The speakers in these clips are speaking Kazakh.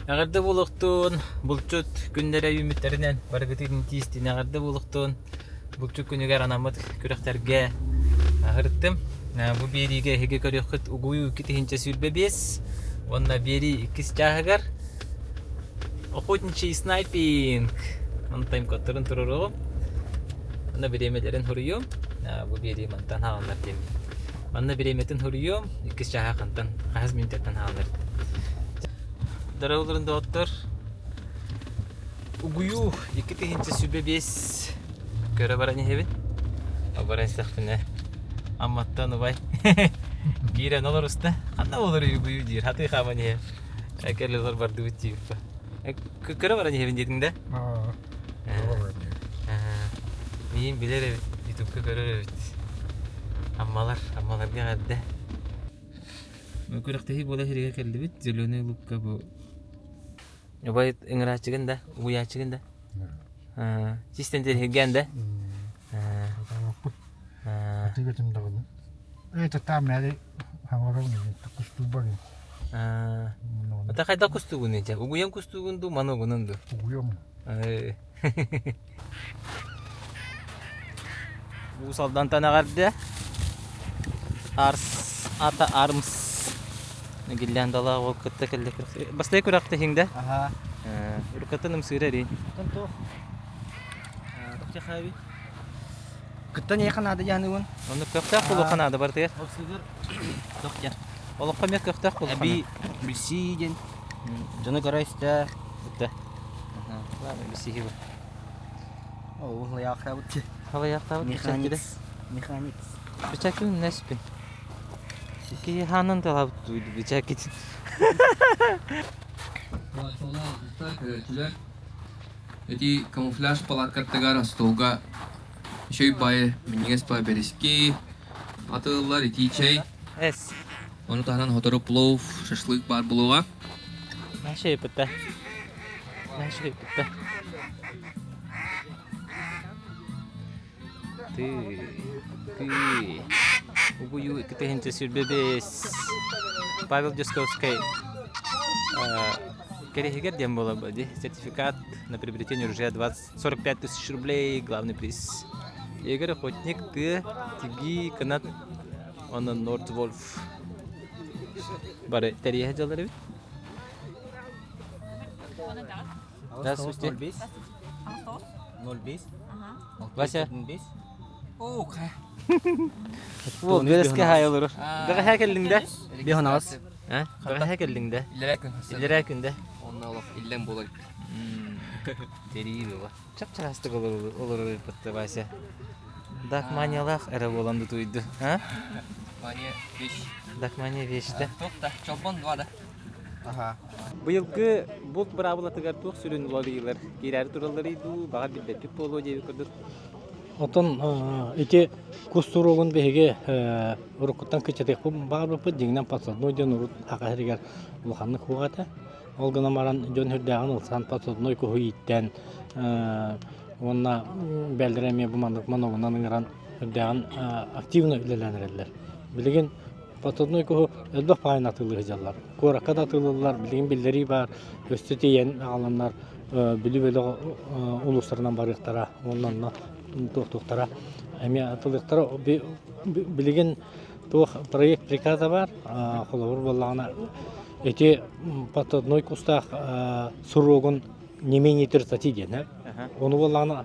Агарды булуктун булчут күннәре үмиттеринен баргытын тистин агарды булуктун булчут күнүгөр анамыт күрәхтәргә агырттым. Бу бериге хеге көрөхөт угуй китинче сүрбебес. Онна бери икис чагыр. Охотничий снайпинг. Монтайм котырын туруру. Онна беремелерин хурuyum. Бу бери мантан хаалар тем. Онна береметін хурuyum. Икис чага кантан 5 минуттан хаалар. Дарауларын доктор угую икитинче сүрбебес көрө бараны хебин. Абаран сахтыны. Амматтан убай. Гирен олар уста. Анда олар угую дир. Хаты хаманы. Экелер барды битип. Көрө бараны хебин дедиңде? Мин билер ютубка көрөр бит. Аммаларга гадда. Мүкүрөктеги бола хиреге келди бит. Зелөнө лукка бу. Убай иңрачыгында, уячыгында. Системдер хегенде. Тигетим дагы. Это там надо хаварым кустубаги. Ата кайда кустугуны жа? Угуям кустугунду, маногунунду. Угуям. Бу салдан танагарды. Ата армс. Нигиллен дала ол кытта келде. Бастай күрәкте хиңдә? Ага. Уркатыным сыйрәри. Тонто. Токча хаби. Кыттан якынады януын. Оны көктә кулы канады бар тигәр. Ол сыгыр. Токча. Ол кемет көктә кулы. Би бисиден. Жаны карайста. Битте. Ладно, бисиһи бу. Ол яхта бут. Хава яктабы Механик. Бичакын неспин. Ки ханын талап туйду бичакит. Эти камуфляж палаткаттыгар астолга шөй бай минигес бай берески атылар итичей. Эс. Оны тахнан хотору плов, шашлык бар булуга. Нашей пытта. Ты. Угую китинче сүрбебес. Павел Десковский. Керехигер дем было бы, сертификат на приобретение ружья 45 тысяч рублей, главный приз. Игорь Охотник, ты, Тиги, Канат, он Нордвольф. Бары, терье делали? Здравствуйте. 0 Вася. О, кай. Ол, береске хай olur. Даға хәкелдіңді? Бехонас. Даға хәкелдіңді? Илерә күнді? Онна олақ иллен болай. Терейді ба. Чап-чарастық olur бітті Вася. Дақманиялақ әрі боланды туйды. Мане веш. Дақмания вешті. Тоқта, чопон 2 да. Ага. Бұйылғы бұлт бір абылатығар туық сүрін оларыйлар. Керәрі туралары иду, баға білбәпіп болу дейі көрдір. Отон эти кустурогун беге урукуттан кычатык баабы дигнен пасодной ден урут акаригер улханны хугата ол гына маран жөн хүрдаган улсан пасодной кухуиттен онна белдереме бумандык моногунан ыңыран хүрдаган активно үлеләнерлер билеген пасодной куху элбах пайын атылы жаллар коракка да атылылар билеген билдери бар өстө тиен агаланнар билүү беле улустарынан барыктара оннан тоқтара эми атылыктар билеген тох проект приказа бар холовур боллагана эти подной кустах сурогун не менее 30 ден onu боллагана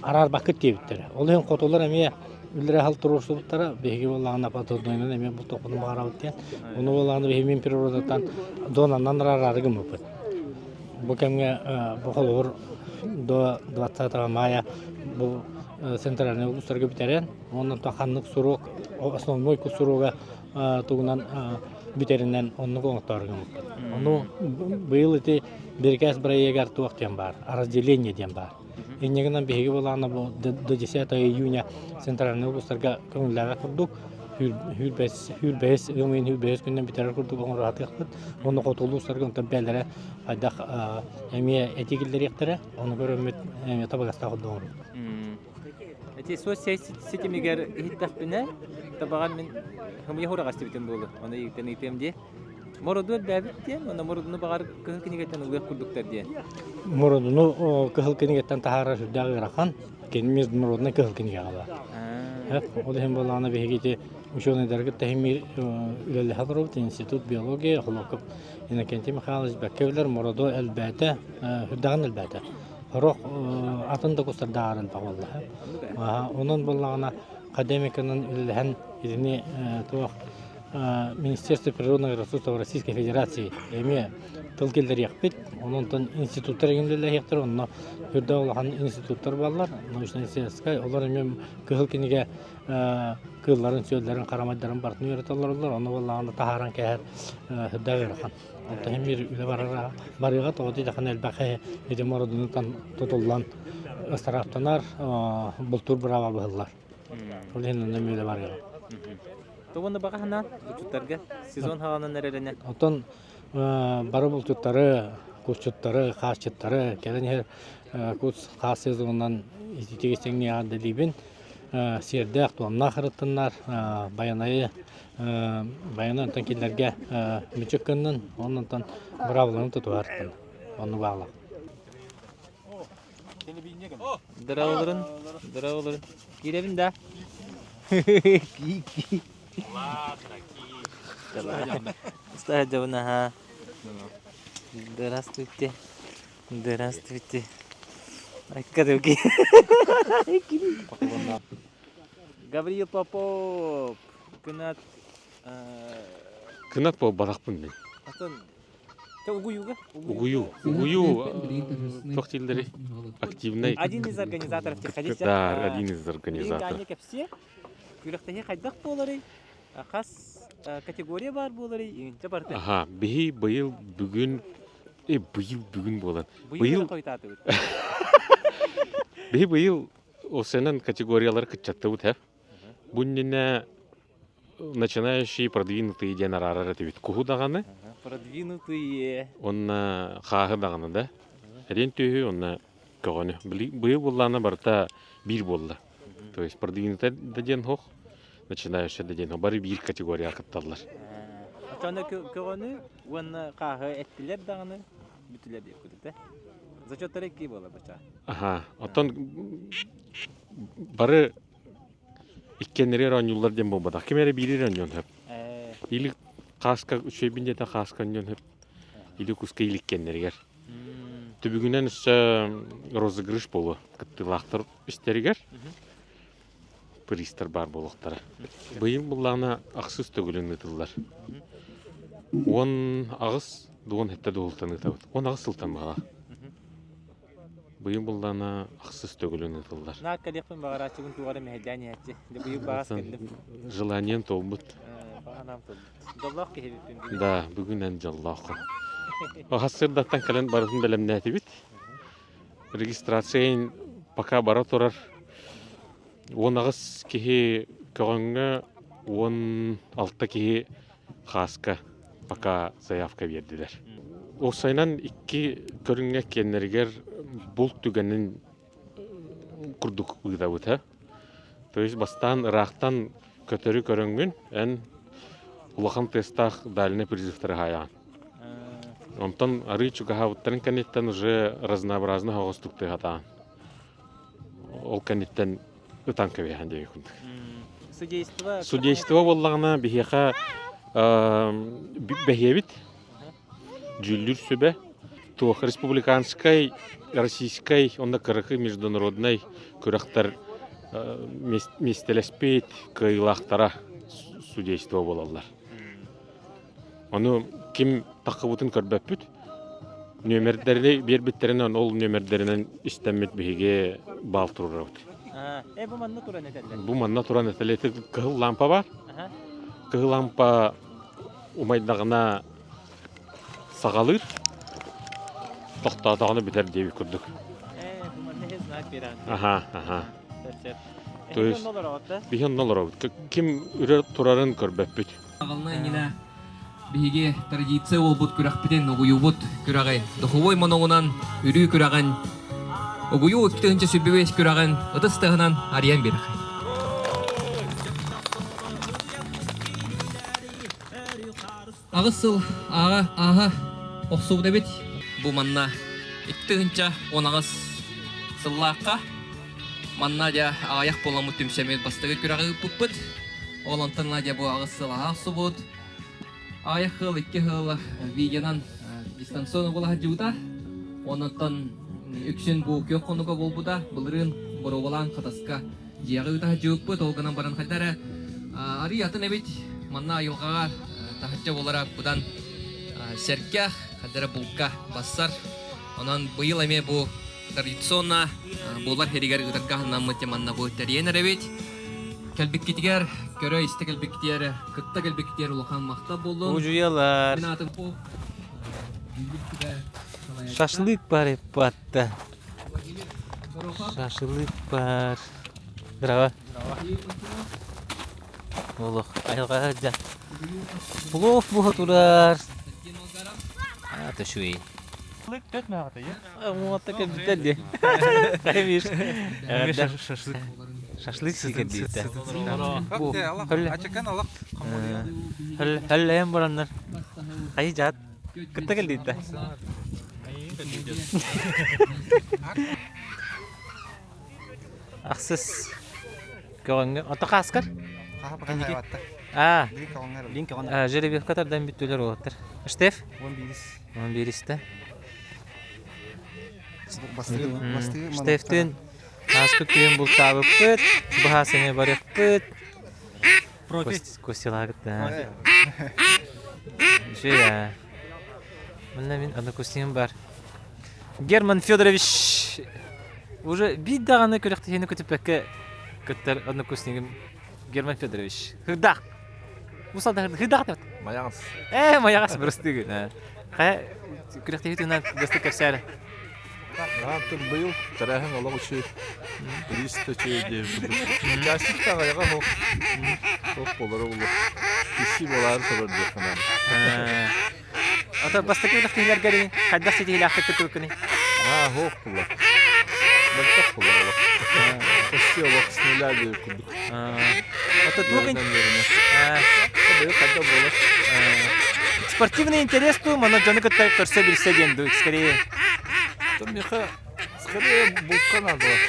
арар бакыт дебиттер ол ен котолар эми үлдере хал турушуптара беги боллагана подойнун эми бу токун барабыт ден onu боллагана беги природатан зонанан рарарыгы мөпөт бу кемге бу холовур до 20 мая бұл центральный облыстарға битерен, онын тақанлық сурок, основной кусуруга тугунан битеринен онны коңықтарыгы мұқты. Оны бұл еті біркәс бірайегар туақтен бар, разделение ден бар. Енегінен беге болағына до 10 июня центральный облыстарға көңілдіға құрдық, Хүлбәйес күннен битерер күрдік оңыр аты яқтыр. Оны қотылы ұстарға ұнтан бәлдері айдақ әме әтекілдер яқтыры, оны көрімет табағаста құлды оңыр. Әте сетемегер ехеттақ біне табаған мен хымыя хура қасты бітен болды. Оны егіктен етемде Morodu elbabit diyen, ona morodunu bağır kıhıl kinigeten ılıyaq kurduklar diyen. Morодуну кыһыл кинигеттен тахара сүрдәгы рахан кенмиз мородуна кыһыл киниге гала. Хәп ол һәм баланы бегите ученый дәргә тәһми үләле хәдәрәт институт биология хлокып Иннокентий Михайлович Бәккевлер мороду әлбәтә хүддәгән әлбәтә. Рох атында кустардан багылла. Онын буллагына академикның үләһен изне туак Министерство природных ресурсов Российской Федерации эми тылгелдер яқпет, онын институттар егенлелер яқтыр, онына үрді олаған институттар балар, научно-исследовательская, олар эми кыһыл киниге кыылларын, сөйлерін, қарамайдарын бартын үйреталар олар, оны болағында тахаран кәһәр үрді ғырқан. Онта хемир үлі барыға тоғыды дақын әлбәқі еде мородынытан тұтылдан ыстараптанар бұлтур бұрава бұғылар. Ол хенлерін үлі барыға. Туғаны баға хана, бұчуттарға, сезон хағанын әреліне. Отон бары бұлтуттары, курчуттары, қасчыттары, кәден курс қас сезонынан тегістеңіне ағады дейбін, серді ақтуамна қырыттынлар, баянайы, баянайын келерге мүчік күннің, онын бұравылығын тұту әрттін, оны бағылақ. Дыра олырын. Керебін да? Стадионна. Здравствуйте. Здравствуйте. Айкадуки. Гавриил Попов. Кынат. Кынат по барақпын мен. Атын. Та угуюга? Угую тоқтилдері активный. Один из организаторов тех Да, один из организаторов. Они все. Күрәктәге хайдак болары. Хас категория бар болары. Инте барды. Аха, быйыл бүгін болан. Быйыл койтаты. Быйыл осенен категориялар кытчатты бут хәп. Буннина начинающий продвинутый денарары тибит. Куху даганы? Продвинутые. Онна хагы даганы да. Рен төһү онна когоны. Быйыл булланы барта бир болла. То есть продвинутый даден хох, начинающий даден хох. Бары бир категория кытталар. Атаны көгөнү, уны кагы эттилер даганы бүтүлөр деп күдү. Зачеттер эки боло бача. Аха, отон бары иккенери ронюллар дем болбада. Кемере бири ронюн хеп. Или каска үчөбүндө да каска ронюн хеп. Или куска иликкеннергер. Түбүгүнөн розыгрыш болу. Кыттылактыр истеригер. Пристар бар болуктары. Быйыл буллана аксыз төгүлүн ытыллар. 10 агыс дуон хетте дуултан ытабыт. 10 агыс сылтан бага. Быйыл буллана аксыз төгүлүн ытыллар. На калепин багарачыгын тугары мехдани хатчы. Быйыл багас келдим. Желанием толбут. Баганам толбут. Доллах кехебин. Да, бүгүнен жаллах. Агасырдаттан кален барын белемнәти бит. Регистрациян пока бара турар. 10 агыс кихи көгөнгө 16 кихи хаска пока заявка бердилер. Осайнан 2 көрүнгө кеннергер бул түгөнүн курдук ыдабыт ha. То есть бастан ырактан көтөрү көрөнгөн эн улахан тестах дальний призывтары хаян. Онтон арычу гахавттан канеттен уже разнообразно хогостукты хатан. Ол канеттен ытанка бехан деп күндүк. Судейство боллагына бихеха бехебит жүлдүр сөбе тух республиканской, российской, онда кырыкы международной көрөктөр местелеспейт кыйлактара судейство болалар. Оны ким такыбытын көрбөппүт? Нөмердерди бербиттеринен ол нөмердеринен истемет биге бал турурабыт. Бу манна туран этелер. Бу манна туран этелер. Кыл лампа бар. Кыл лампа умайдагына сагалыр. Токтатаганы битер деп күрдүк. Бу манна хез знак берен. Аха. То есть биген нолорабыт. Ким үрөр турарын көрбөппүт. Агална ине биге традиция болбут күрәкпеден угуйбут күрәгәй. Доховой моногунан үрү күрәгән. Угуйу иктенче сүбебес күрәгән ытыстыгынан ариян бирә. Ағысыл аға оқсуы дебет бұл манна иттігінча онағыз сыллаққа манна дя аяқ боламы түмсемет бастығы күрағы бұппыт олантынла дя бұл ағысыл аға сұбыт аяқ хыл, икке хыл видеонан дистанционы болаға жуыда онантан үксін бұл көк қонуға болбуда бұлырын бұру қатасқа жияғы ұтаға жуыппыт олғынан баран қайдары ари атын әбет манна айылғаға тахатча болара бұдан сәркях қадары бұлқа бассар онан бұйыл әме бұл традиционна болар херигер ұтарға намыте манна бұл тәриенер әбет кәлбеккетігер көрі істі кәлбеккетері күтті кәлбеккетері ұлыған мақта болын Ужуялар. мен атын бұл Шашлык бар еппатта. Шашлык бар. Здраво. Олох, айылға да. Плов бұға тұрар. Аты шуй. Шашлык төт мәғаты, е? Муатта кәбітәл де. Қаймеш. Шашлык сізген дейті. Ачакан алақ. Хәлләйен бараннар. Қай жат. Күтті кәл дейті. Ақсыз. Көңгі. Ата қасқар? Жеребек қатардан бүттілер олаттыр. Штеф? 11-істі. Штефтен аспы күйен бұл табы пыт, бұхасыне барық пыт. Костелағыт, да. Жия. Мұнда мен однокурснием бар. Герман Федорович уже биддағаны көріқті хені көтіп бәкке көттер однокурснием Герман Федорович. Хырдақ. Мұсалда хырдақ деп. Маяғыз. Маяғас бұрыстығы. Қай көріқті хетінен дәсті көпсәрі. Раптыр бұйыл, тәрәхін олақ үші, туристі чөйде бұдыр. Кәсіп тағайға хоқ. Хоқ болары олық. Кеші болары тұрыр декінен. Ата бастықы үліқтігілер гәрі, қайдақ сетігілі ақы күтті өкіні? Хоқ бұлақ. Бәлтақ бұлақ олақ. Кәсі олақ сінелер де күдік. Ата туғын? Бұйыл қайда болақ. Спортивный интерес ту, мана жаны күтті көрсе білсе денді, скорее. Меха, скорее булкан адылақ.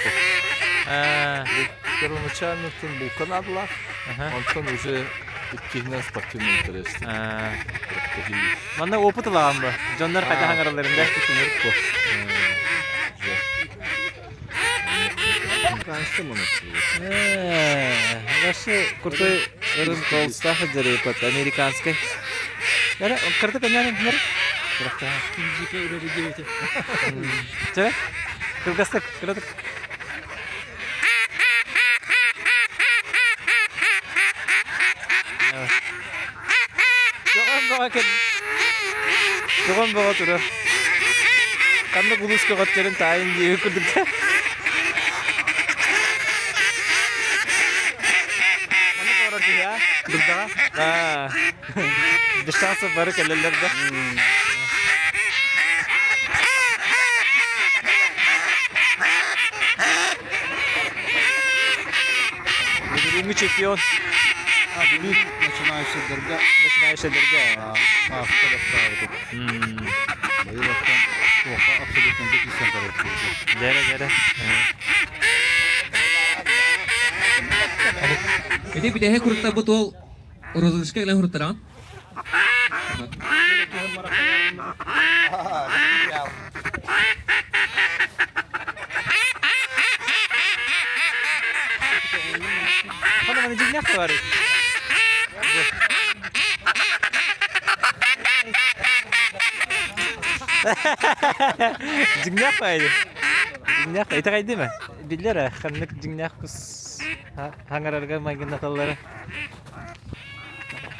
Первоначально булкан адылақ. Онтан уже иккенен спортивный интерес. Мана опыт алаған ба? Жонлар қайда хаңараларында? Kanışı mı? Ваши крутой рым колстах отдали под американской. Яра, карта коня не мер. Крахта. Кинжики или девяти. Че? Кыргызстак, кыргыз. Жоған баға тұры. Қанды бұлысқа қаттерін тайын дейі күрдікті. Қанды қорар дейі, а? Дұрдаға? Дұшасы бары кәлелерді. Рингі чемпион. Начинающий дырга. Начинающий дырга. Байылақтан оқа абсолютно бек исен тарайды. Жаре. Jadi bidahe kurta betul rozgishka kalian hurtaran. Mana mana jingnak tuh hari. Jingnak apa ini? Jingnak itu kayak di mana? Bilar ya, karena jingnak kus hangar harga makin natallara.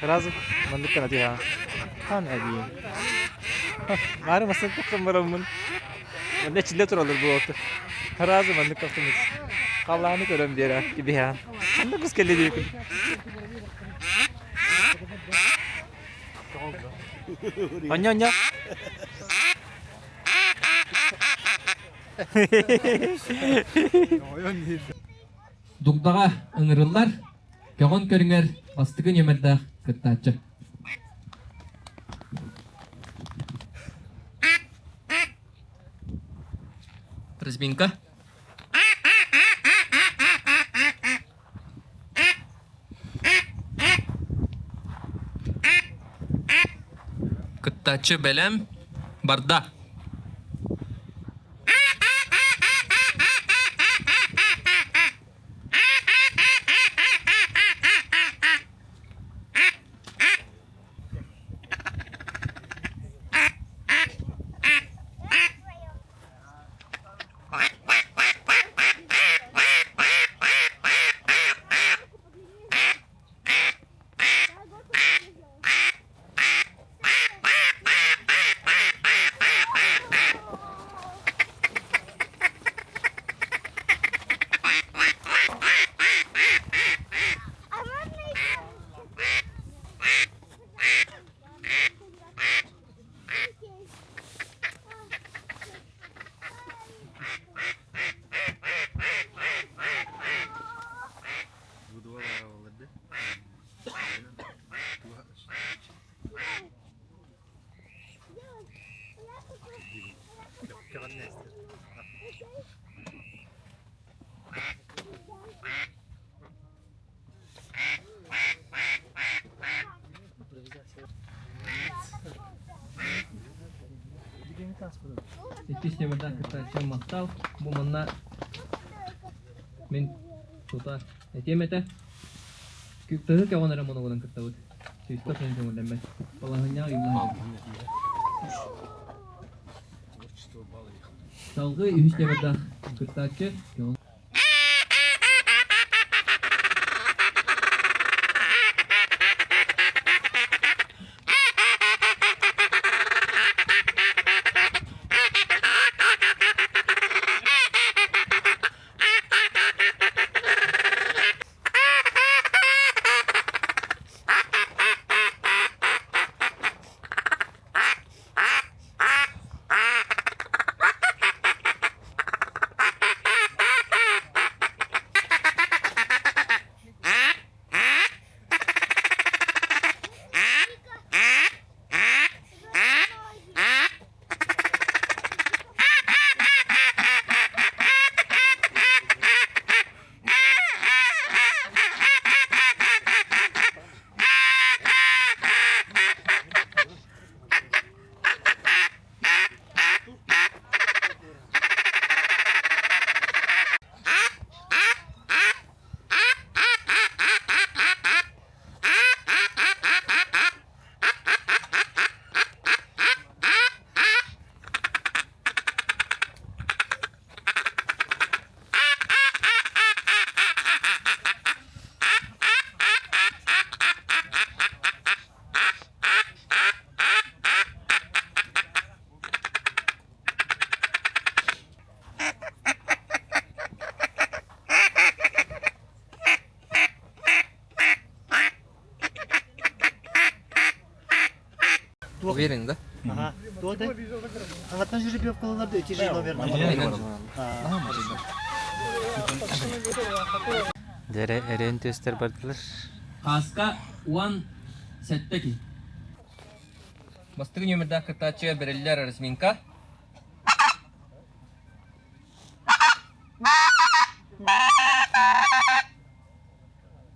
Razı, mandık kan hadi ha. Han hadi. Mari masuk ke kemarumun. Mana cile tur olur bu otu. Razı mandık kaptımız. Kalağını görüm diye gibi ha. Mandık kus kelle diyor. Anya. Дугдага ыңырыллар, көгөн көрүңөр бастыгын емерде кыттачы. Разминка. Кыттачы бәлем барда. Иккис темирден кыттачы мактал. Бу манна мен тута этемете. Күптөгө кагонара моногонан кыттабыт. Сөйстөп мен көңүлдөнбөй. Балаһыня юллан. Салгы үч темирден кыттачы. Уверен, да? Ага. Doğru. Anlattan jüri yapılarında öteci номер. Дере эрен төстер бардылар. Хаска уан сеттеки. Бастыгы нөмірді кыттачы берелілер разминка.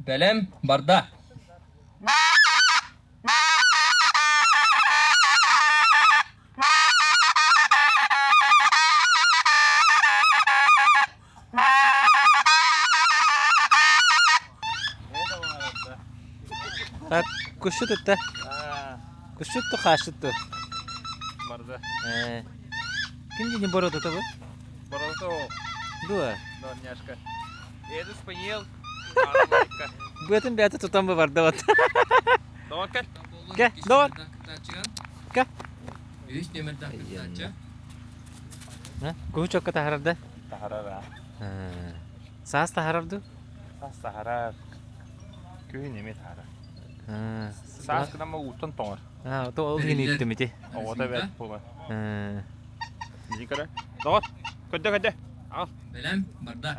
Бәлем барда. Так, кушут это. Кушут то хашут то. Барда. Ким не борот это вы? Барото. Дуа. Дорняшка. Еду спаньел. Bu etin bir atı tutan mı vardı vat? Давай-ка. Gel, doğru. Gel. Üç demirden kıttacı. Ha? Kuhu çok kata harardı. Taharara. Sağız da harardı. Taharar. Köyün emet harar. Ha. Sağız kadar mı utun tonar. Ha, o da ol yine ittim iti. Ovada ver pola. Ha. Niye kadar? Doğru. Kötü. Al. Bələm barda.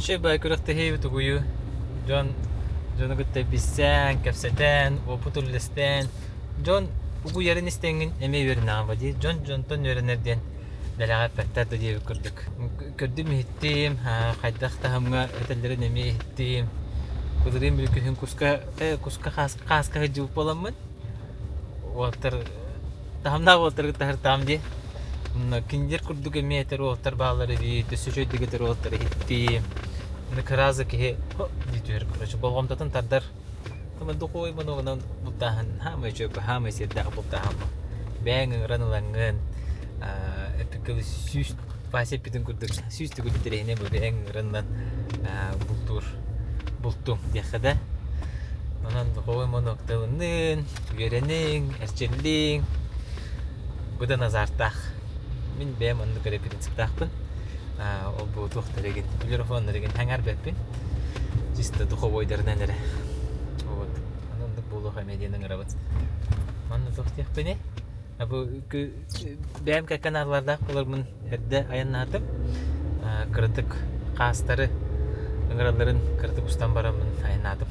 Şey baykırıkta hevi tuguyu. John gıtta bissen, kapseten, oputullesten. John ugu yerin istengin emeği verin ama diye. John ton öğrenirden dalağa pettat diye kırdık. Kırdım hittim, kaydak tahamga ötellerin emeği hittim. Kudurayım bir gün kuska kaska hıcıp olamın. Walter tahamda Walter tahar tam diye. Kinjer kurduk emeği ter Walter bağları diye. Tüsücü diye ter Walter hittim. Nakarazı ki diyor kuracı babam tatın tadar teman tuh koy manonan butahan hama coba hama seda butahan beng ranulangan epikal süs pasti pitun kurduk süs tu kudu terehne bu beng ranulan bultum dia kada manan tuh koy manok talunin gerening erceling buda nazartah min bem andu kare pitun septahpun o bu tuhtarıgın, telefonlarıgın hangar bepin. Cista duhovoy dernenere. Вот. Anında bulu hamediyenin arabat. Manna tuhtiyak beni. Bu benim kanallarda kullarımın herde ayanladım. Kritik kastarı ıngaraların kritik ustan baramın ayanladım.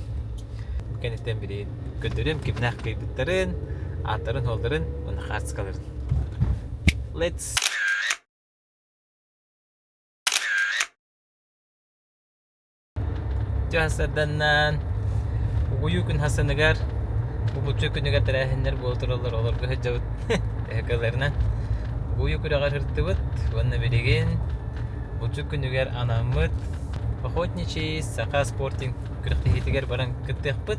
Bu kenitten biri götürüm kibnak kıybıtların, atların holların, onu karşı kalırın. Let's Hasadannan uyukun hasanagar bu buçuk negar terahinler bolturlar olur bu hecavut ekalarından uyuk ragar hırtıbıt vanna belegen buçuk negar anamıt охотничий сака спортинг кыртыгитигер баран кыттыппыт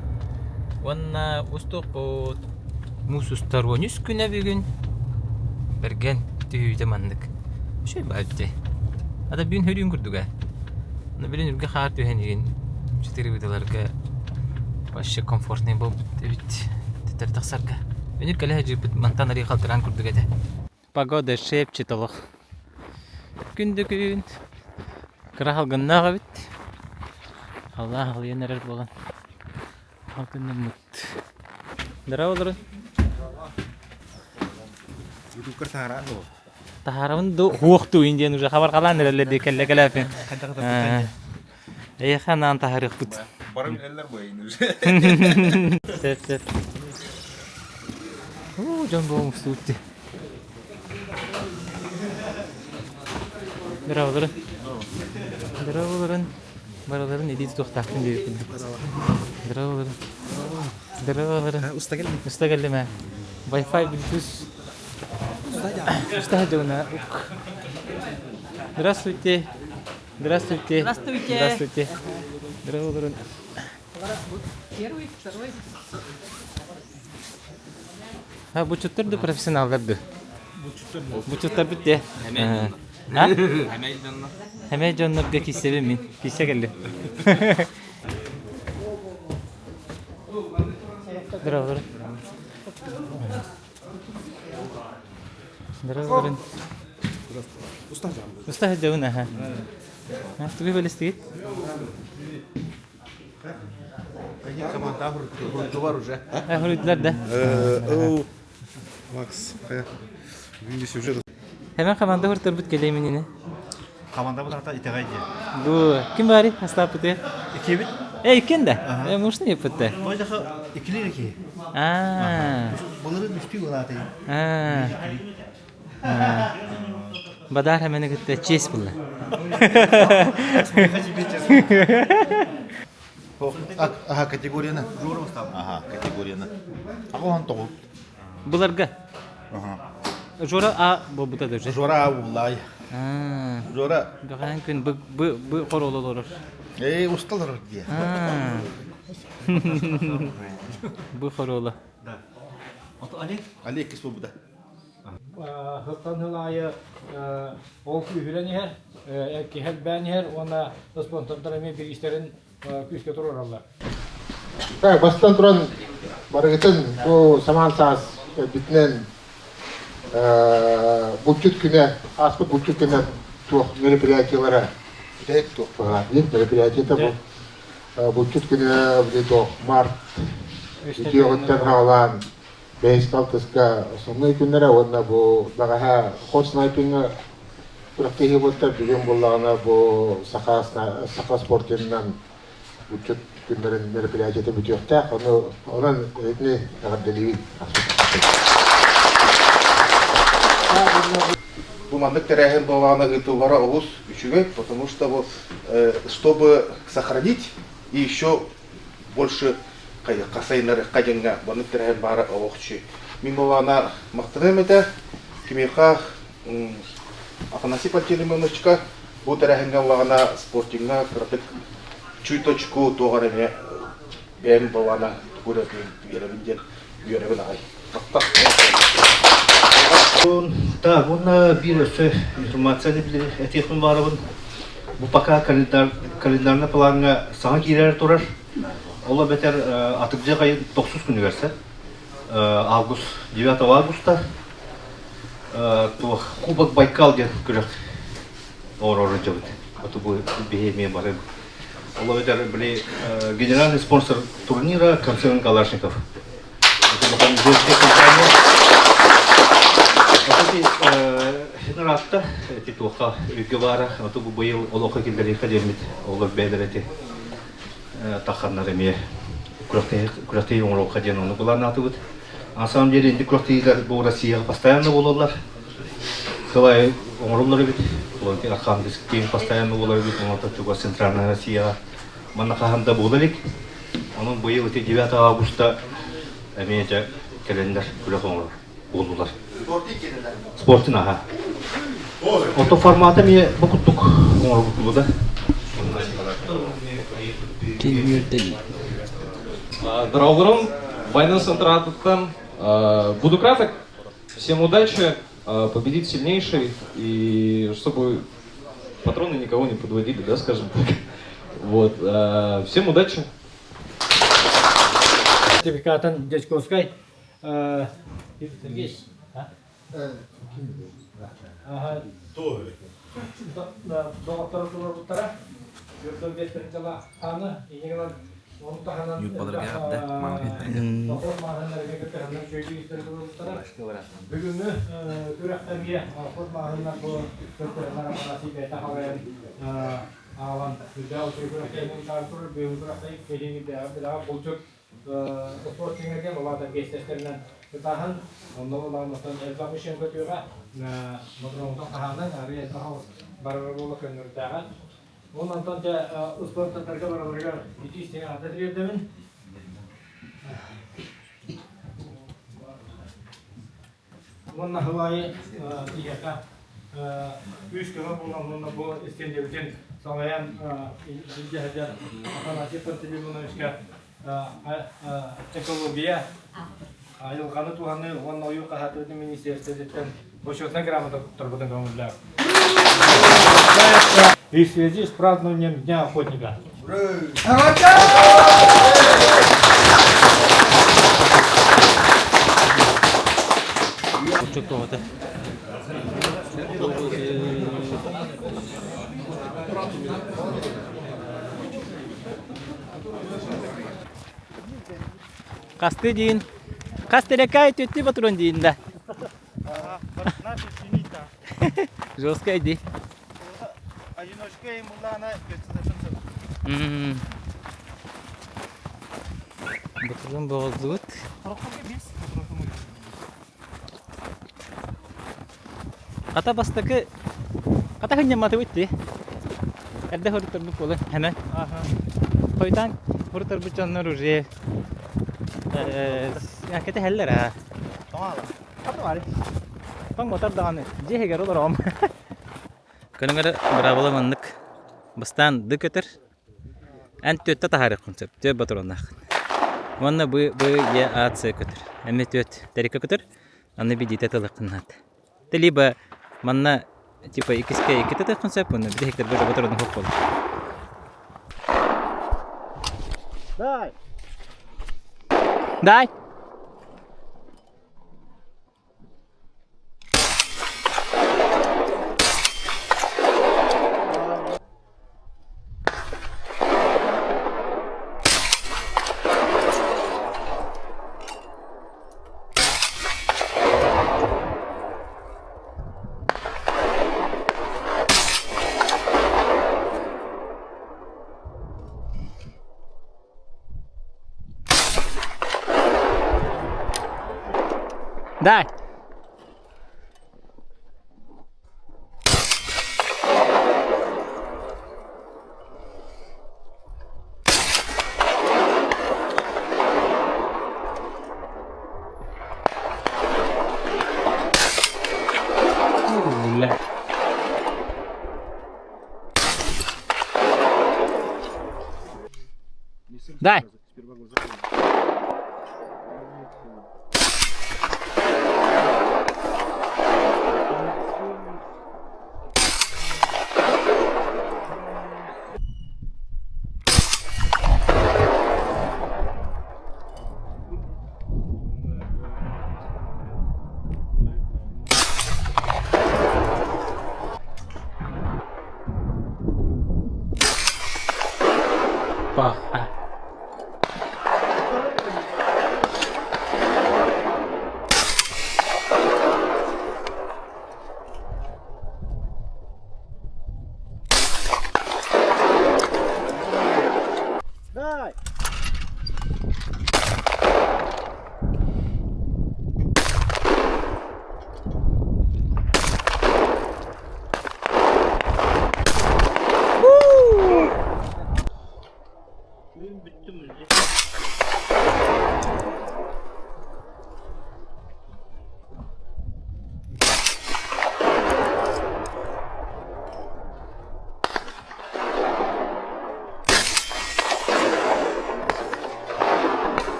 vanna уступут мусустар вонюс күнә бүгүн берген түйүдө мандык şey баатты ада бүгүн хөрүн күрдүгө аны билен үргө хаар түйөнүгүн четыре видаларга вообще комфортный болуп дебит тетер таксарга өнүр келе жибит мантанари калтыран күрдүгө де погода шепчетолох күндүгүн кыралгыннага бит алла алыянар болгон халкынын мут дарабалар Itu taharan lo. taharan do huwaktu indian уже хабар калан эле келе келепин ханан тахарих бут Барым eller bu yayını. Sep. Can boğum tutti. Baraların edit toxtaqın diye. Daraların. Usta geldi mi? Wi-Fi Bluetooth. Usta hajuna. Здравствуйте. Здравствуйте. Драуларын. Первый, второй. Bu çutturdu profesyonellerdi. Bu çuttur bitti. Hemen canlarga kissebim men. Kisse geldi. Dravlar. Usta hajuna ha. Tu böyle isteyit. Команда var уже. Hürüdler de. Max. Şimdi sürücü. Hemen kamanda hırtır bit geleyim yine. Komanda bu tarafta itegaydı. Bu kim bari hasta pıtı? İki bit. İkin de. Muş ne yapıttı? O da ikili iki. Bunların üstü var zaten. Badar hemen gitti çiz bulla. Aha kategoriyana. Aha kategoriyana. Aku hantok. Bularga. Aha. Jora a bu buta da. Jora vallahi. Jora. Gahan gün bu qorol olur. Ustalar diye. Bu qorola. Atı Ali. Ali kısmı bu da. Hıptan hılayı ol ühüren yer, ki her ben yer, ona sponsorlarımı bir işlerin küske tururlar. Так, бастан туран барыгытын бу саман саас битнен булчут күнө, аспыт булчут күнө туох мероприятиялары тек туох мероприятиета бу булчут күнө бу март 2-тен калган бейсбол кыска основной күннөрө онда бу багаха хот снайпинг Bıraktı botta bugün bullağına bu saka sportinden bütün günlerin merpilacete bitiyor da onun ne kadar deli. Bu mandık terehen bağlana ытылара олус üçüge, потому что вот чтобы сохранить и еще больше касайнары каденга манdık терehen бары олухчу. Мин bağlana мактанем это кимеха Афанасий Пантелеймоновичка bu terehen bağlana спортинга кратык чуйточку тоғарыме бәм bağlana көрөтүн беребинден беребин ай. Да, вон bir информация etiyatın varabın. Bu paka kalendarına planga sana girer turar. Ola beter atıkca kayın 9 günü verse. Август 9 августа то Кубок Байкал diye kırık. Orada cevdet. Atı bu behemeye var. Ola beter böyle генеральный спонсор турнира Константин Калашников. Это bakalım жестокая компания. Финаратта титуха үгевара ото бу быйыл олока килдери кадемит олор бедерети таханнары ме куракты оңроо каден ону буларны атыбыт. На самом деле инде курактыйлар бу Россияга постоянно бололар. Кылай оңроолор бит. Булар Архангельск постоянно болор бит. Онда туга Центральная Россия. Мана каханда болалык. Onun быйыл 9 августа эмеже келендер күрөк оңроо болдулар. Спортин, ага. Ото формата мне покуттук да. Дорогором, Binance Интернеттан. Буду краток. Всем удачи, победит сильнейший, и чтобы патроны никого не подводили, да, скажем так. Вот. Всем удачи. Сертификатын Дечковской. Сергей. Ага. Doğru. Doğru bu taraf. Gördüm bir tane ana, yine var. Onu tahanan. Yutmaları geldi. Doktor mahallelerine götürenler şöyle istedim bu taraf. Bugün küreklerge doktor mahalleler bu götürenler nasip et havayan alan güzel küreklerin tartır bir kürekleri kelini bir daha bulacak. Spor çingirken olanlar geçişlerinden tahan ondan olanlardan elbamışın götürüyor. Motorun tahanan araya tahan barbarlık önürtüyor. Ondan sonra sporta targa barbarlık iki isteyen adet verdiğimin. Bunun havayı diyeka üç kere bunun bu isteyen bütün sağlayan ilgilenecek Afanassiy Panteleimonovичка экология айылғаны туғаны он ойы қағаты министерстводен почетная грамота тұрбытын көңілдер. И в связи с празднованием Дня охотника. Çok doğru. Касты дейін. Кастырекай төтті батырон дейін да. Жесткай дей. Одиночка им была она без Батырон боғызды ғыт. Қата бастықы қата хыннен маты өтті. Әлді ғырыттар бұқ болы. Әмін. Қойтан ғырыттар бұқ жанлар уже. Kete heller ha. Tamam. Tamam. Bang motor dağını. Cehe olur om. Kanıngara bravo'lamandık. Bastan dıkıtır. Tötte taharık konsept. Töt batrondak. Onunla bu ya atsı kötür. Hem töt terika kötür. Anne bir dite talıkınat. Teliba manna tipa ikiske ikite konsept bunu bir hektar böyle batrondak hop olur. Дай. Дай. Дай. Бля. Дай. Паха.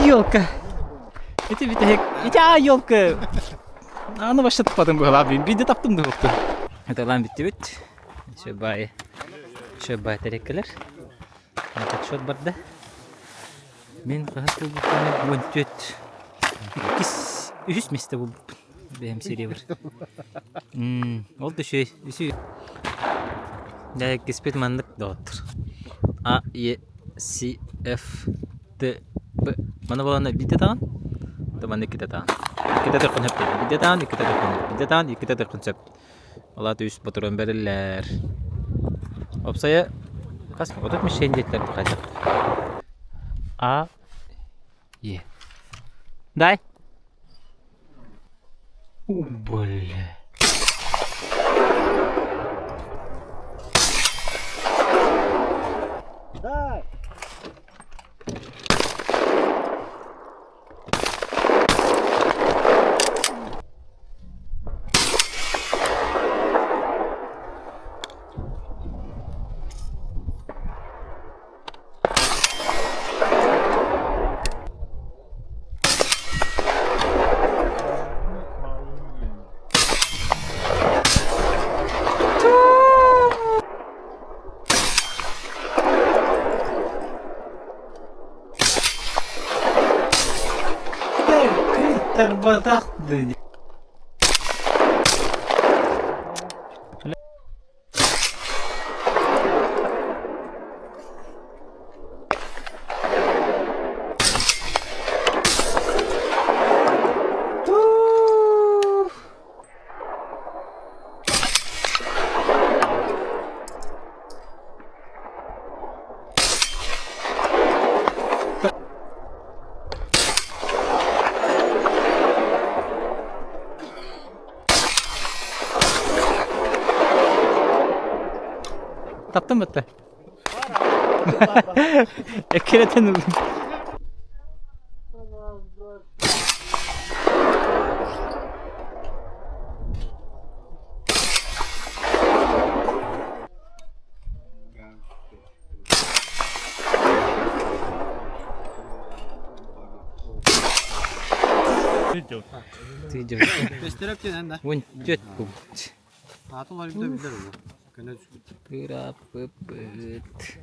Елка. Это елка. Аны баштатпадым бұл abi. Биде таптым да болду. Это лам битти бит. Шөбай терекелер. Это шот барда. Мен кахат бұл бонтет. Кис үс месте бұл бем серия бар. Ол да şey. Да кеспет мандык да отыр. А Е С Ф Т Б. Mana balana bir tane, teman iki tane. İki tane konsep. Bir tane, iki tane konsep. Bir tane, iki tane konsep. Allah tuh baturan beriler. Opsaya kas otak mı şeyin jetler tukacak. A, Y. Day. Böyle. Terbatak. Taptın mı da? Ekeletin. Тыйдым. Бестерептен да. Вон тет бу. Атылар бите билдер бу. Көне түшүп. Пырап пыпыт.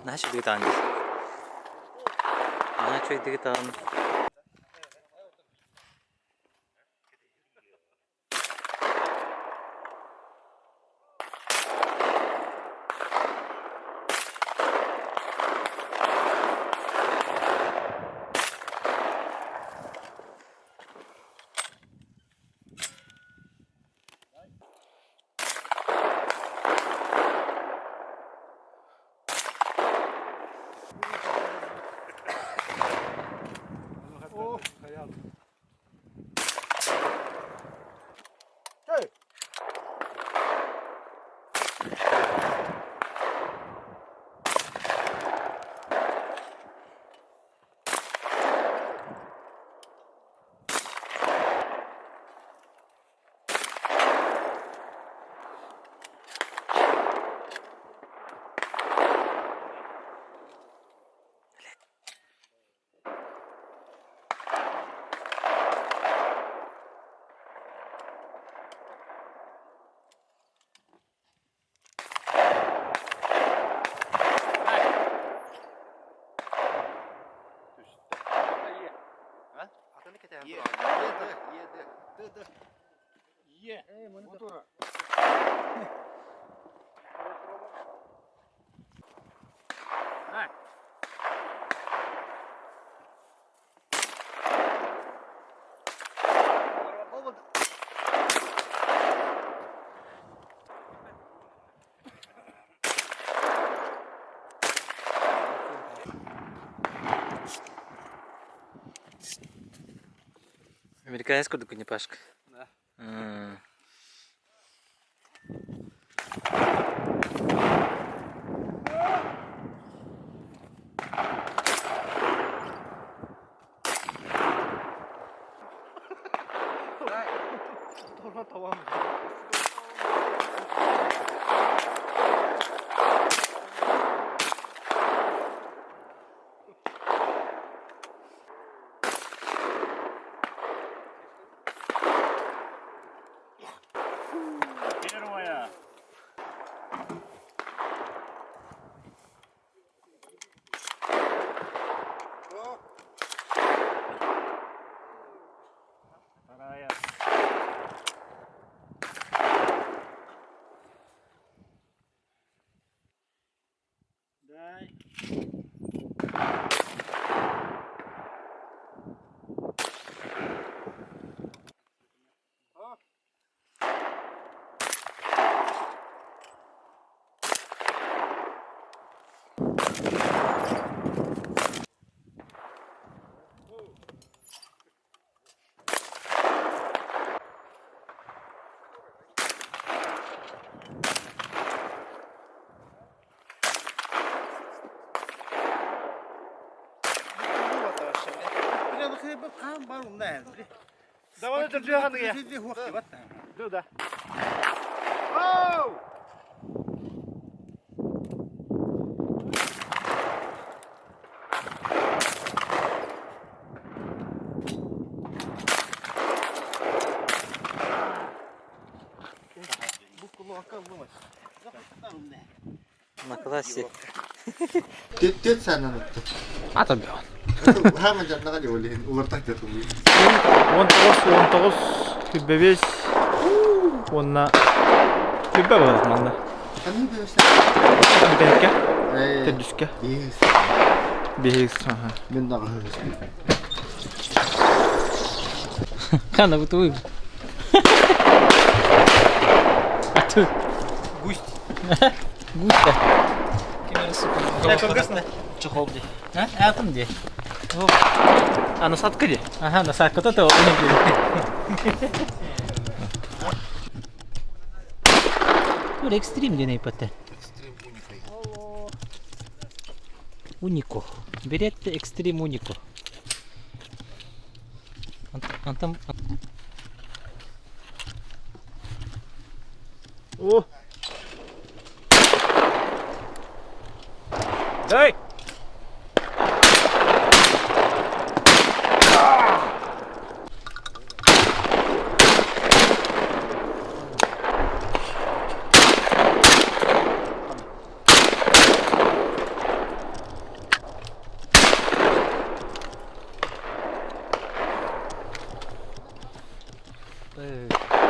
Наша битан. Она что это там? Американец курдук не Пашка. Да. Давай это для я. Да. На классе. Тет санан. Атам. Хама жаннага жолин улартак деп. 19 күббебес. Онна күббе бар манда. Кани беш. Бенке. Тедүскә. Бехис. Мен нага. Кана бутуй. Ату. Густь. Густа. Так, колгасно. Чехол где? А? Атам де. А насадка где? Ага, насадка-то то не Тур экстрим де не пате. Унико. Берете экстрим унико. Антам. О! Дай!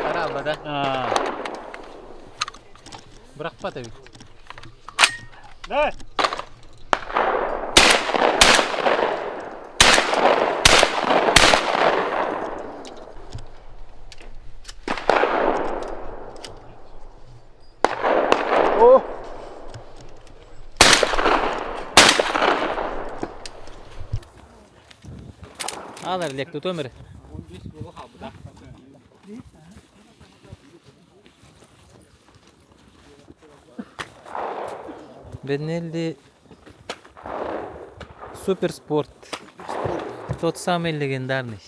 Карабла да? Бырақ па тәбі? Дай! О! Алар лекті төмір. Беннелли Суперспорт. Тот самый легендарный.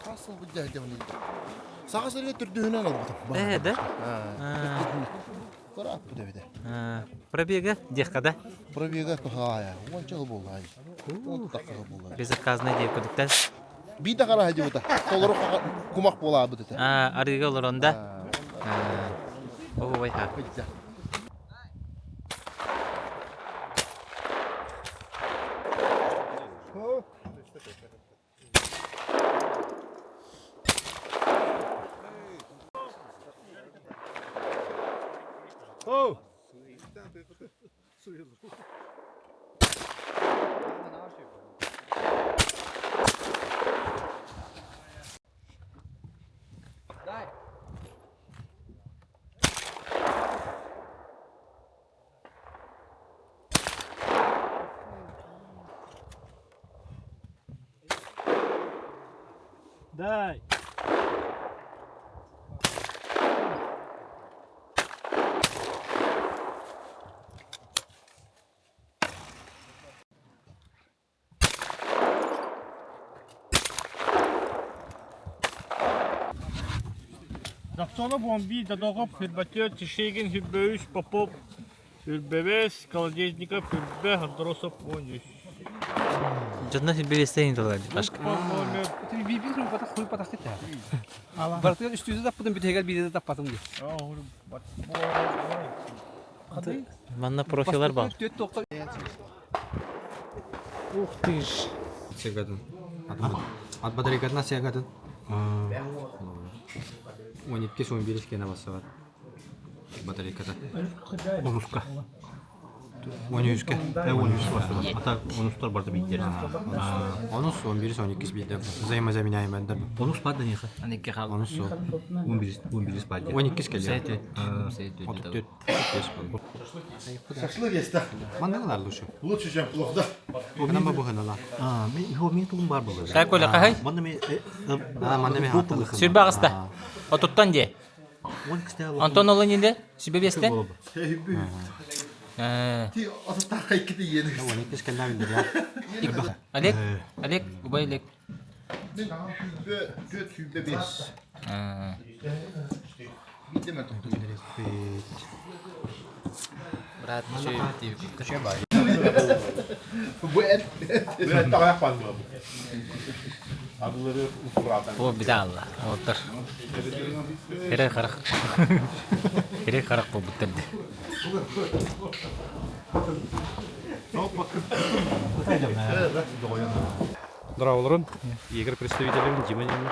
Касыл бу жайда мына. Сага серге түрдүнөн албадым. Да? Карап бу дебде. Пробега дехкада. Пробега кахая. Ончал болгай. Он такка болгай. Безотказный деп көдіктен. Бида кара хаҗы бута. Толору кумак бола бу дете. Арыга олоронда. Ой ха. Дай. Дактона бомби, дадогоп, хирбатер, Тишегин, Хирбеуш, Попов, Хирбевес, Колодезников, Хирбе, Андросов, Вонюш. Жодна билестейин толар башка. Bir patak koyu patak et ya. Bartıya üstüze tapmadım bir teker bir de tapmadım diye. Манна профилар бар. 4.90. Ух ты ж. Сегодня. От батарейкатна сегодня. 12 so'm berishga navbat батарейкада. Онуска. 13 ке. 13 başladı. Hatta 13'lar barda bitti. Onu so'm 11 12 bide. Zayma minayman da. 13 barda ne? Анеке хал. Onu so'm 11 barda. 12 keldi. Сейт. 34 5 Шашлык есть, да? Мандаlar лучше. Лучше, чем плохо, да? Bugün bu hınala. Мен тулум бар булды. Кай кола кай? Манда мен Manda me hatlı. Сүрбагыста. Отуттан де. 12'te Антон Оланинде Сүбебесте. Ти ата кайкыды yeni. 12 keldi bildir ya. Алек, Алек, Убайлек. Ben hübbe 4 hübbe 5. Bitti mi tuttu? Брат, şey Bu et. Ben daha yapmadım bu. Adları ufuratan. Bu bir daha Allah. Otur. Керек харак. Керек харак bu bitirdi. Дырауларын, егер представителерін Диманин.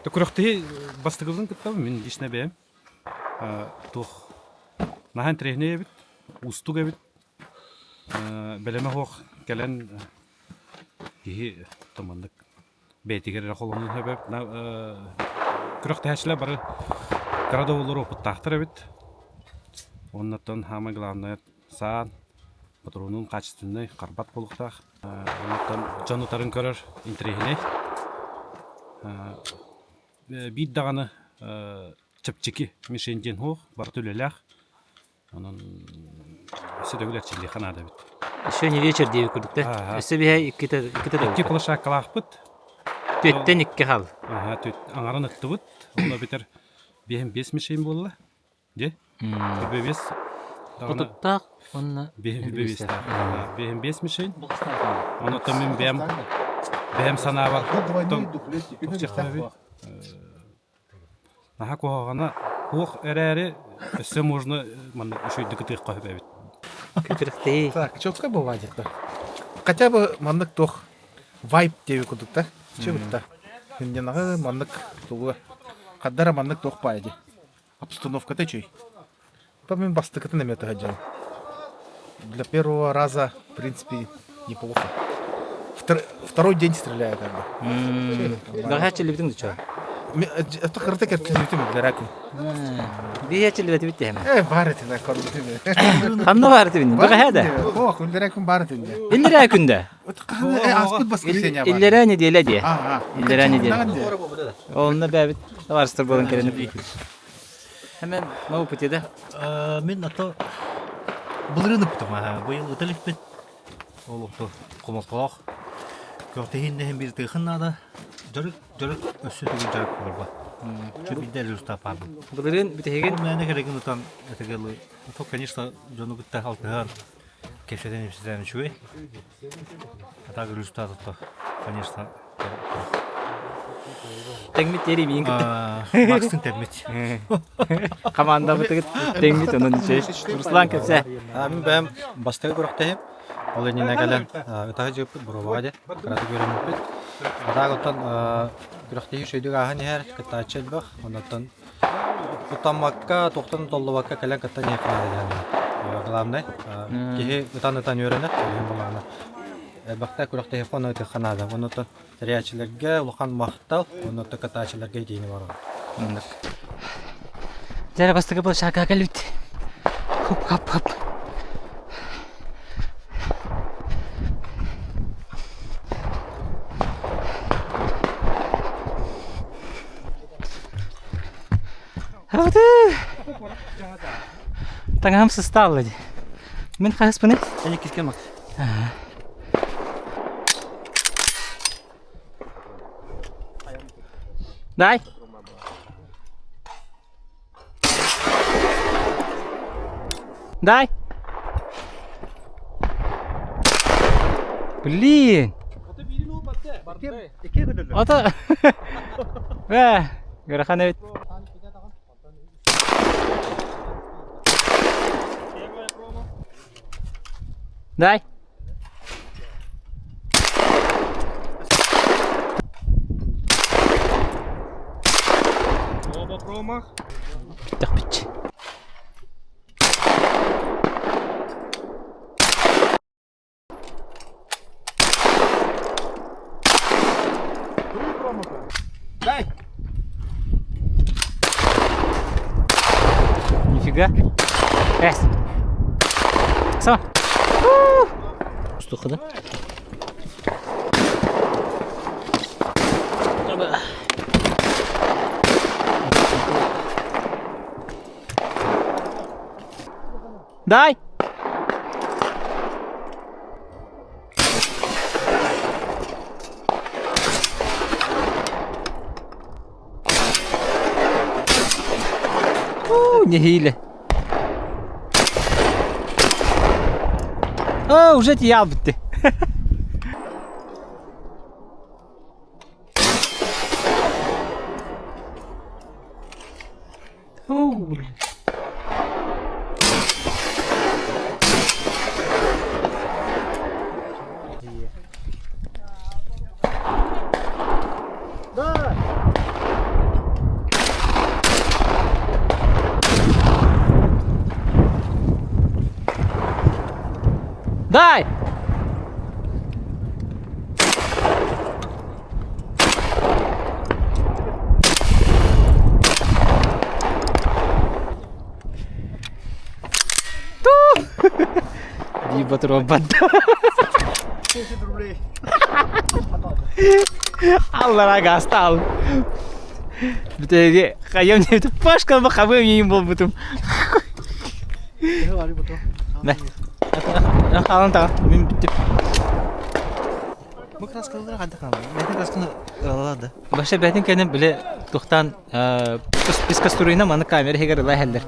Түкіріқті бастығылдың кіттабы, мен ешіне бәйім. Тұқ нахан трехне бит, устуга бит. Бәлеме хоқ кәлін ехи тұмандық бәйтігер қолының хөбәп. Күріқті әшілі бары қырада олар опыттақтыр бит. Оннаттан хама главное саан патронун качественный карбат болуктак. Оннаттан жанутарын көрөр интерегине. Бит даганы чепчики мишенден хох бар төлелях. Анан седөгүлөр чили ханада бит. Сегодня вечер deyip kurduk da. Ösebeye iki de Iki плашак калакпыт. Төттен икки хал. Төт аңарын ыттыбыт. Онда битер 5 мишен болла. Де? Бебес. Отуттак, онна. Бебес. 5 мишен. Онда мен бем санабал. Наха когана хох эрәре все можно мен еще дикетик кайбет. Күтірікті. Так, четко бывает это. Хотя бы мандык тох вайп деп кудук та. Чебитта. Хинденага мандык тугу. Каддара мандык тох пайди. Обстановка течей. Помимо бастыката намета хаджан. Для первого раза, в принципе, неплохо. Второй день стреляет как бы. Багачы лебдің дұча. Это крыта керткені бітім для раку. Бігачы лебеті бітті хема. Барыты на кордуты. Қанна барыты бітті? Бағада? Ох, для раку барыты. Иллері күнді? Аспыт воскресенье бар. Иллері не дейлі де? Иллері не дейлі. Иллері. Олына бәбіт варыстыр болын кереніп. Hemen мау пөтеді? Мен ата бұлырыны бұтым. Бұйыл ұтылып бет. Ол ұқты құмылтылақ. Көқтейін бір тұйқыннада. Жарық өсі түгін жарық болыр ба. Чөп иддәл ұстап барды. Бұлырын бүтеген? Мәне кереген ұтан әтігелі. То, конечно, жону күтті қалтығын кешеден епсізден үшуе. Атағыр ұстады то, конечно. Тәңмет ері мейін күтті. Макстың тәңмет. Қаманда бұтығыт тәңмет оның үші. Руслан көпсә. Мен бәм бастығы көріқтейім. Ол еніне кәлен ұтағы жөппіт бұрываға де, қыраты көріміппіт. Адағы ұттан күріқтегі шөйдік ағын ер, кітта ачел бақ, онаттан ұттанмаққа, тоқтан толлыбаққа кәлен кітта не қынады дегенде. Главный, кеге ұтан өрені, өлген болағына. Бақта күріқтегі фон өті қанады. Онаттан зәриячілерге ұлған мақтал, онаттан кітта ачелерге дейіні барған. Жәрі бастығы бұл шақа кәлбіт. Хоп. Hadi. Tangam sestal aja. Min khas pun ni. Ini kisah mak. Дай. Дай. Блин. Ата. Вә, görəxana bit. Дай. Оба промах. Так бит. Дай! Нифига. Эс. Сама. Стуха, да? Дай! Не hile. Уже тиял bitti. Дай! Ебать робот. Аллаға гастал. Бітеге қайым не бітіп пашқа ма қабым ейін бол бұтым. Бә. Қалын тағын, мен біттіп. Бұл краскалары қадды қамы. Бәтін красканы ұралады. Баша бәтін кәнім біле тұқтан пескастуруйна маны камера хегер ұлай әлдір.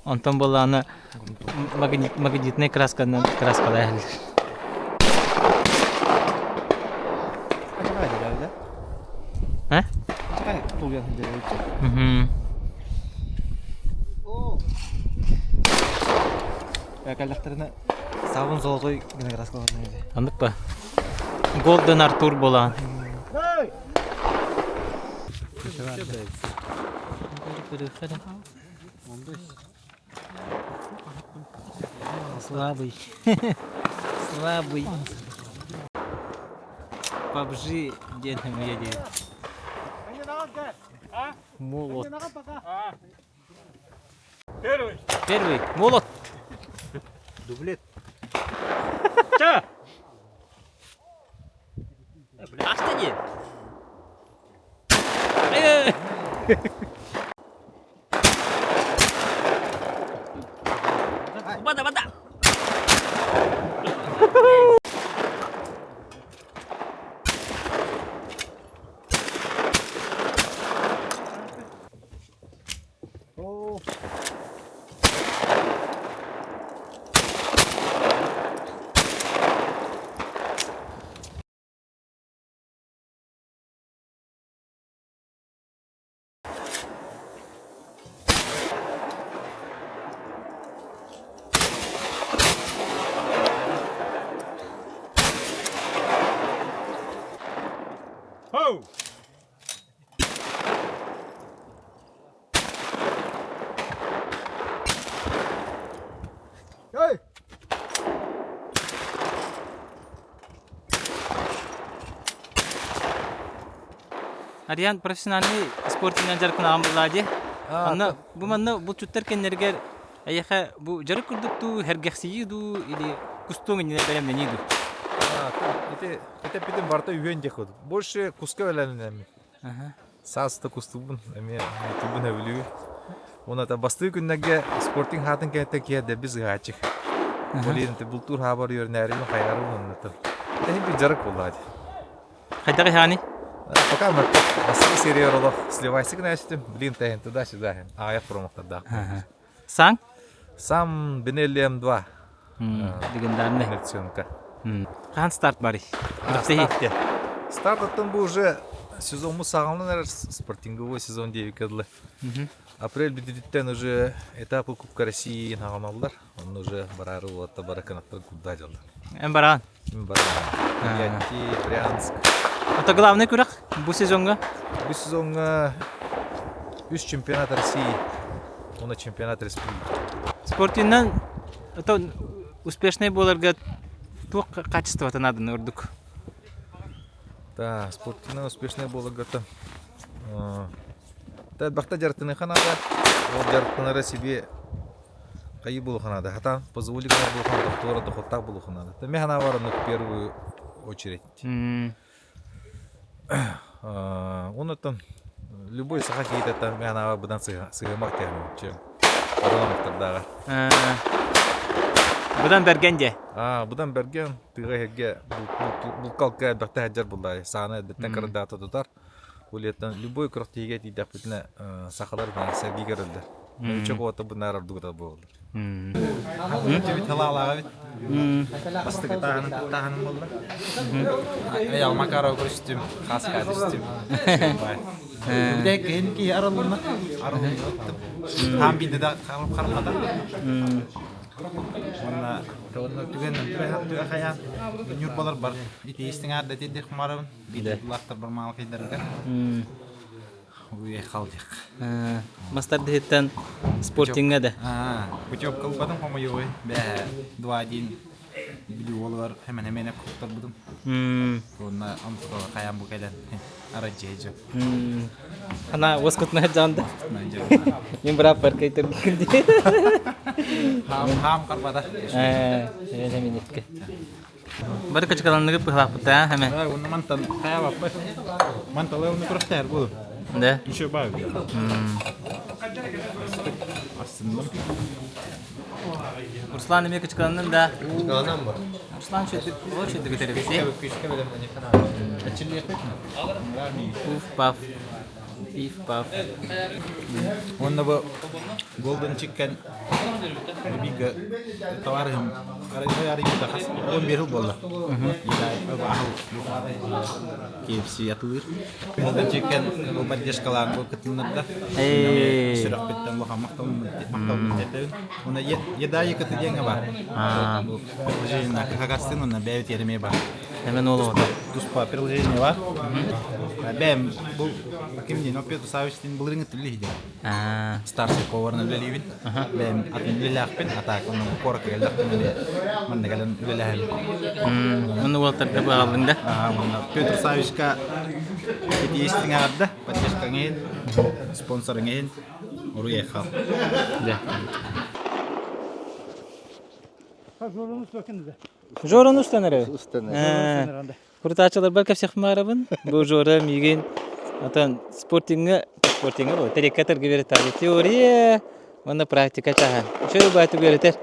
Онтан болы аны магнитный краскадан краскалай әлдір. Ә? Қай бұл яғын дәрі. Кәлләқтарына сабын золотой гіне краскаларына еді. Андық па? Golden Arthur болан. Слабый. Слабый. PUBG деньгами едет. Молот. Первый. Молот. Дублет. Ча! Астади. Вода. Ариян профессиональный спортинен жаркын амбылади. Анна бу манна бу чуттар кеннергер аяха бу жарык курдукту хергексииду или кустуң не берем не иду. Это питем барта үйен деход. Больше куска веленем. Саста кустубун, эме тубун эвлүү. Она та басты күннәге спортинг хатын кәтә киәдә без гачык. Болин те бул тур хабар йөрнәрен хайры онны та. Тәһи бу жарык булады. Хайдагы хани? Пока мы басты сериялы сливайсы гына эштем. Блин тәһин туда-сюда. Аяк промахта да. Саң? Сам Бенелем 2. Легендарный. Лекционка. Қан старт бари. Старт аттан бу уже сезон мусагалнар спортинговый сезон деп кәдле. Апрель битеттен уже этапы Кубка России нагалналар. Он уже барары болотта бараканаттар куда жалды. Баран. Яти, Брянск. Это главный күрәк бу сезонга. Бу сезонга 3 чемпионат России. Он чемпионат республики. Спортиннан это успешный боларга тук качеството надо нурдук. Да, спортиннан успешный боларга та. Та бахта жартыны ханада. Ол жартынары себе кайы болу ханада. Хата позволили болу ханада, доктора доходтак болу ханада. Та мен хана барам в первую очередь. Он это любой саха кейт это мен хана будан сыгымак тегем, чем аронамак тардага. Будан бергенде. Будан берген тыгайге бул калка бахта хаджар булдай. Саны деттен кырдата тутар. Улеттен любой крохтиге тидап битне сахалар гана сергигерилдер. Чөк ота бунар ардугда болду. Жебит халалага бит. Бастыгы таханым болду. Аял макаро көрүстүм, хаска түстүм. Бидек энки аралына. Хам биде да кармада. Мана тоонно түген хаян нүр болар бар. Итестиң арда деде хмарым. Биде лактар бар мал кыйдырга. Уе халдык. Мастер дехтен спортинга да. Путёвка упадым по-моему. Бе 2-1 билиолар hemen коптар будым. Онна амтро хаян бу келен. Араджеjo. Ана воскотна жанда. Мен брап бар кайтыр килди. Хам карбада. Минитке. Бар качкаланныгы пыхлапта hemen. Онна мантан хая баппы. Манталы уну куртар бу. Да. Еще бай. Aslında. Руслан эме качкаланын да. Качкаланам бар. Руслан чөтүп, ол чөтүк телевизия. Күчкә белән менә хана. Ачылык Пуф паф. Пиф паф. Онда бу Golden Chicken бига товарым. Арай да хас 11 жыл болды. KFC ятылыр. Golden Chicken бу поддержкалар бу кытынында. Сүрөк беттен бу мактау дете. Оны еда екі тегенге бар. Бу приложение кагастын оны бәйт ереме бар. Hemen olu da. Дуспа приложение бар. Бәм бу кимдин опет савистин булрыңы тилли. Старший поварны белебин. Бәм атын беләхпен атак оны корка geldik. Мен дегелен беләһел. Оны Уолтер да багалында. Петр Савичка итестиң арда, поддержкаңен, спонсорыңен уруяхал. Да. Жорон устанары. Куртачылар бар кепсех марабын. Бу жора миген атан спортинга бу терекатер гибер тали теория, оны практика чахан. Шөй байту геретер.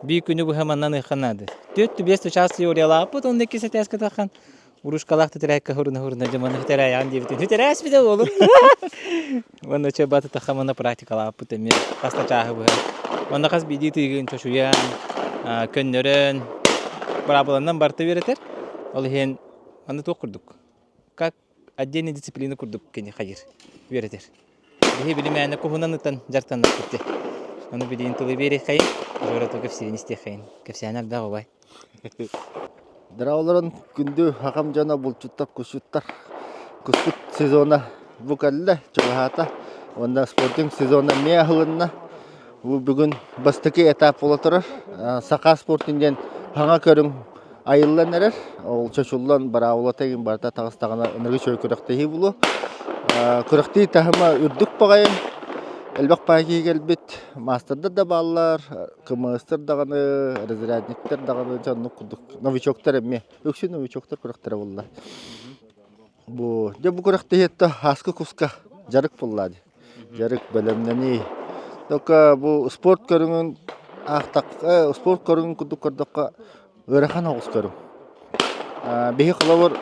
Би күнү бу хаманнан ханады. 4-5 час теорияла, потом неки сетяска тахан. Урушкалакты терекка хурна жаманы тераян дебитин. Теряс биде болуп. Оны чебаты тахамана практикала, потом каста чахы бу. Оны кас биди тыгын чошуян, көннөрөн барабыланнан барты беретер. Ол хен аны токурдук. Как отдельная дисциплина курдук кени хайыр беретер. Бихи билимәне кухунанытан жартанып кетти. Аны бидин тулы бери хайын, жора то кепсиен исте хайын. Кепсиянар да бай. Драуларын күндү хакам жана булчуттар кушуттар кускут сезона букалла чугата. Онда спортинг сезона меахылынна. Бу бүгүн бастыки этап бола турар. Сака спортинден хаңа көрүң айыллан эрер. Ол чочуллан бара улатайын барта тагыстагына энерги чөйкөрөктеги булу. Көрөктей тахыма үрдүк багайын. Элбак баги келбит. Мастерда да баллар, кымыстыр даганы, разрядниктер даганы жанны кудук. Новичоктор эмме. Өксү новичоктор көрөктөр булла. Бу көрөктей этте хаскы куска жарык буллады. Жарык белемнени. Тока бу спорт көрүнгөн актак, спорт көрүнгөн кудук көрдөккө ырахан огус көрүм. Бехи кылабыр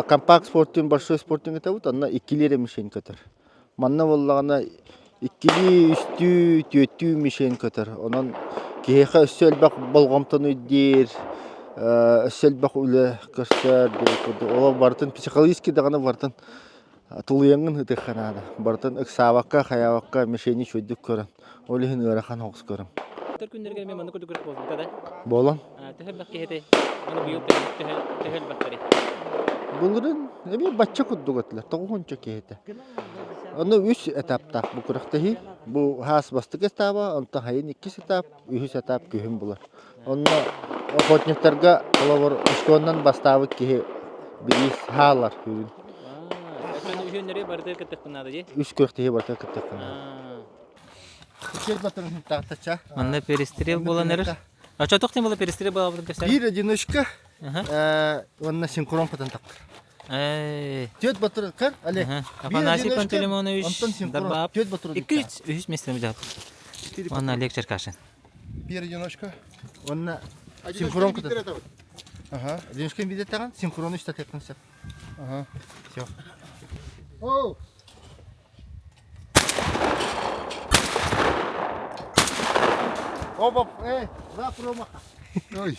компакт спорттун, большой спорттун кетебит, аны икилере мишен көтөр. Манна боллагана икили үстү, төттү мишен көтөр. Онон кеха өсөлбак болгомтон үйдер, өсөлбак үле көстөр, ола бартын психологически дагана бартын тулуяңын хытыханада. Бартын ыксабакка, хаябакка мишени чөйдүк көрөн. Олихин ырахан огус көрөм. Төр күндерге мен маны көрдүк болду да. Болон. Төхөл бак кете. Аны бийыл төхөл бактары. Булрын эми бачча куддугатлар, тогунча кете. Аны 3 этапта бу көрөктөһи. Бу хас бастык этабы, онта хайын 2 этап, 3 этап көһүм булар. Онно охотниктарга колобор ишконнан бастабы ки бирис халар күн. Үжөннөрү барды кеттекнады же. 3 көрөктөһи барта кеттекна. Кет батырын тактача. Манда перестрел болан эрер. Ача токтен бола перестрел бола десем. Бир одиночка. Онна синхрон патан тактыр. Тет батыр кар, але. Афанасий Пантелеймонович Антон синхрон. Дарбап. Тет батыр. 2-3 месяцем жап. Онна лектор кашын. Бир одиночка. Онна синхрон патан. Ага. Одиночка видет таган, синхрон ишта текнсе. Ага. Всё. Оу. Оба, за промаха. Ой.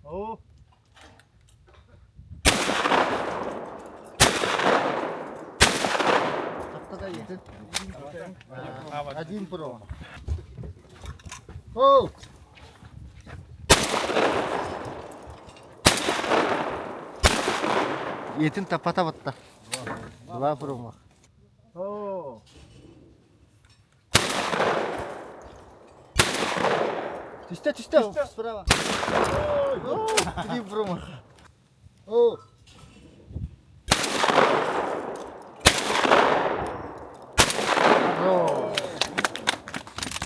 О. Один промах. О. Етин тапата батта. Два промах. О. Тиста, справа. О, 3 промаха. О.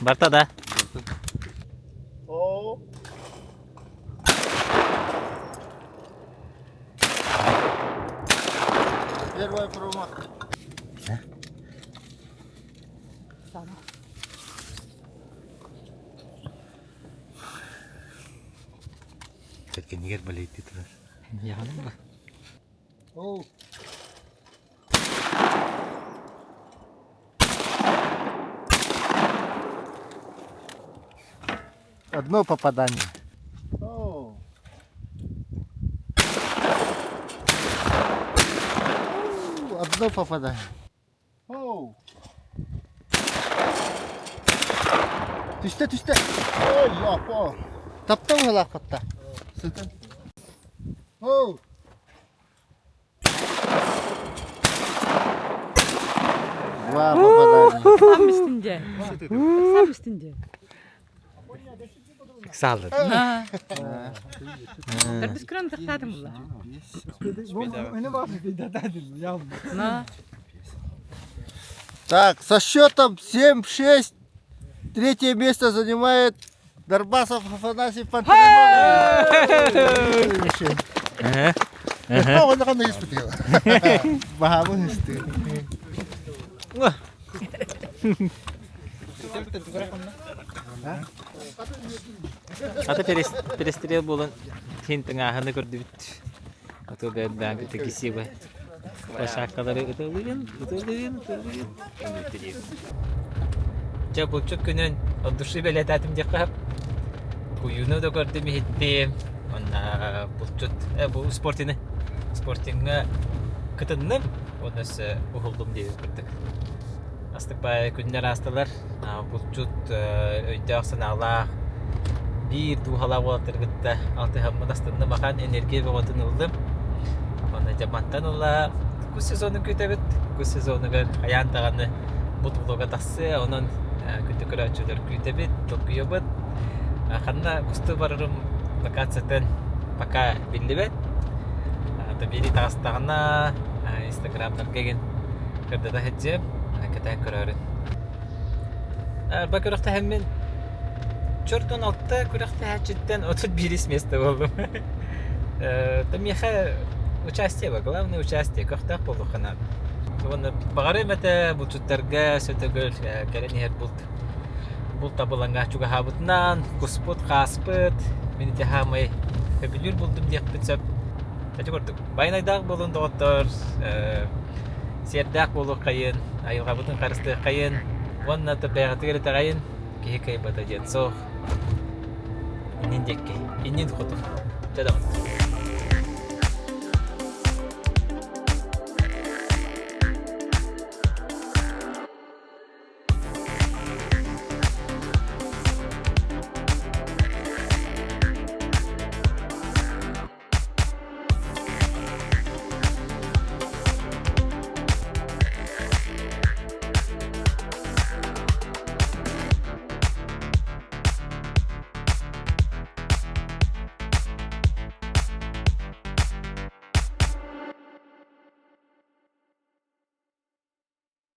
Барта да. О. Первый промах. Только не болит ты тоже. Я О. Одно попадание. О. Одно попадание. О. Түшті. Ой, япа. Таптың ғалақытта. Сылтын. О. Два попадания. Сам üstünde. Сам üstünde. Салды. Biz kıran tıkladım bunlar. На. Так, со счетом 7-6 третье место занимает Дарбасов Афанасий Пантелеймонович. Он на кону испытал. Бахамын испытал. Ата перестрел болан тен тыңағаны көрді біт. Ата бән біті кесе бай. Башаққалары ұтылыйын. Жа бұлчық күнін ұлдышы бәлет әтім де қап. Күйіні да көрді мехеттем. Онна бұлчық бұл спортинға күтіннім. Онысы ұғылдым дейіз көрдік. Астық бай күнлер астылар. Бұлчық өйді ақсын ағлақ. Bir duhala water gitti. Altı hamma dastında bakan enerji ve vatın oldu. Bana жамантан ула күз сезону күтөбүт. Күз сезонугар аянтаганы бутулуга тассы, онон күтө көрөчүлөр күтөбүт, токуйобут. Ханна кусту барырым локациятен пока биллибет. Ата били тастагына Instagram'dan кеген кырдыда хеджеп, кетен көрөрүн. Бакырыкта хеммен чортон алтта күрәхтә хәҗиттән 31 место булдым. Там яха участие бар, главное участие, кахтак булды хана. Оны багарым әтә бу туттарга сөтөгөл кәләнәр булды. Бул табыланга чуга хабытнан, куспут, хаспыт, мин тәһәмәй фабилюр булдым дип битсәп. Тәҗә күрдек. Байнайдаг булын доктор, сердак булу кайын, айылга бутын карысты кайын. Ванна табигатыгы тагын кихикай бата дет сох. Ниндекке, иннин хоту. Тәдәм.